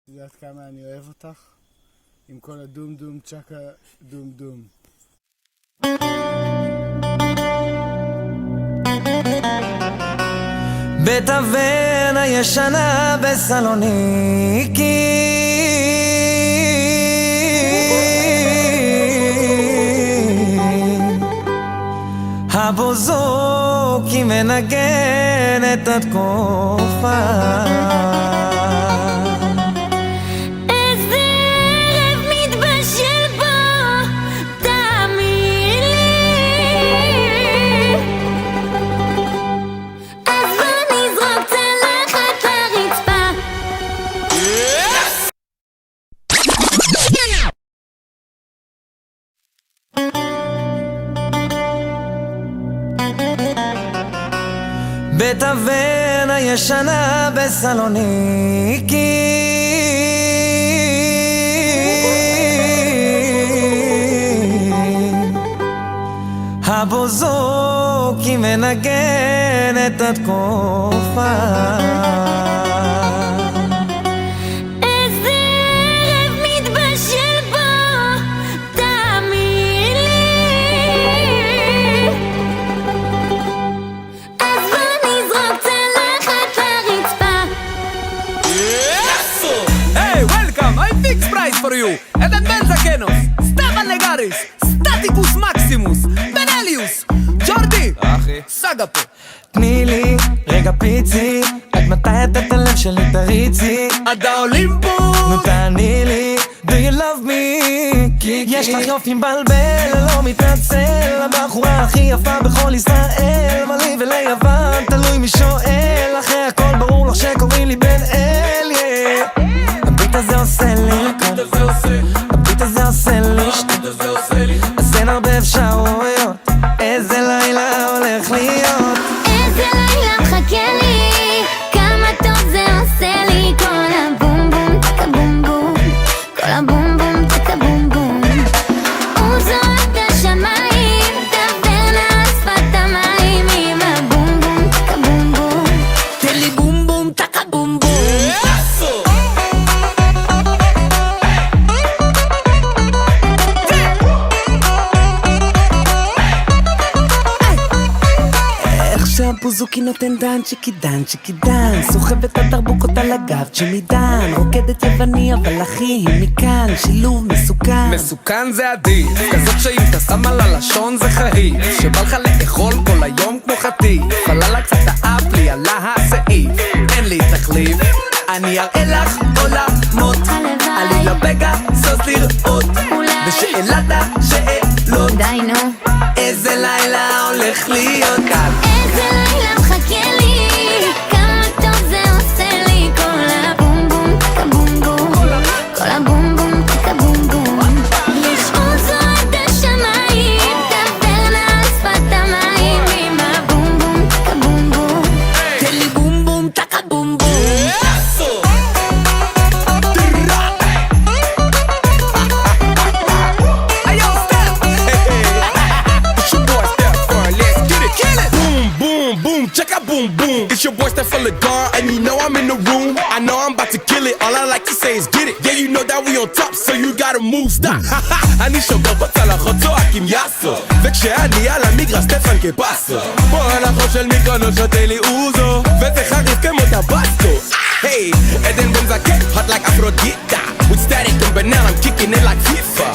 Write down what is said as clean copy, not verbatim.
את יודעת כמה אני אוהב אותך? עם כל הדום דום צ'קה דום דום. בית אבן הישנה בסלוניקי, הבוזוקי מנגן את התקופה. בית אבן הישנה בסלוניקי, הבוזוקי מנגן את התקופה. For you, Eden Benzakenos, Stefan Legaris, Staticus Maximus, Benelius, ג'ורדי, סגה פה. תני לי רגע פיצי, עד מתי את הלב שלי תריצי? עד האולימפוס. נו תעני לי, do you love me? יש לך יופי מבלבל, לא מתנצל, הבחורה הכי יפה בכל ישראל, מה לי וליוון, תלוי מי שואל, אחרי הכל ברור לך שקוראים לי בן אל, הביט הזה עושה לי, הביט הזה עושה לי, אז אין הרבה אפשרויות, איזה לילה הולך להיות. איזה לילה מחכה לי, כמה טוב זה עושה לי, כל הבום בום תקה בום בום, כל הבום בום תקה בום בום, הוא זורק את השמיים, תעבר על שפת המים, עם הבום בום תקה בום בום, תן לי בום בום תקה בום בום. שהבוזוקי נותן דן צ'יקי דן צ'יקי דן, סוחבת הדרבוקות על הגב צ'ימי דן, רוקדת יווני אבל אחי היא מכאן, שילוב מסוכן. מסוכן זה עדיף, כזאת שאם אתה שם על הלשון זה חריף, שבא לך לאכול כל היום כמו חטיף, פללה קצת האף לי עלה הסעיף, אין לי תחליף, אני אראה לך עולמות, עלי לבגה סוס לראות, ושאלת השאלות, די נו, איזה לילה הולך להיות כאן. איזה לילה מחכה לי, כמה טוב זה עושה לי, כל הבום בום תקה בום בום, כל הבום בום תקה בום בום, יש עוז עד השמיים, תעבר על שפת המים, עם הבום בום תקה בום בום, תן לי בום בום תקה בום בום. Check out boom boom. It's your boy Stefan Legar, and you know I'm in the room. I know I'm about to kill it. All I like to say is get it. Yeah, you know that we on top, so you gotta move. Stop. אני שובר בצלחות צועקים יאסו, וכשאני על המגרש סטפן כפסו, פה הלכות של מיקרונות שותה לי אוזו, וזה חריף כמו טבסקו. Hey, Eden Benzaken, hot like Aphrodite, with static and banana, I'm kicking it like FIFA.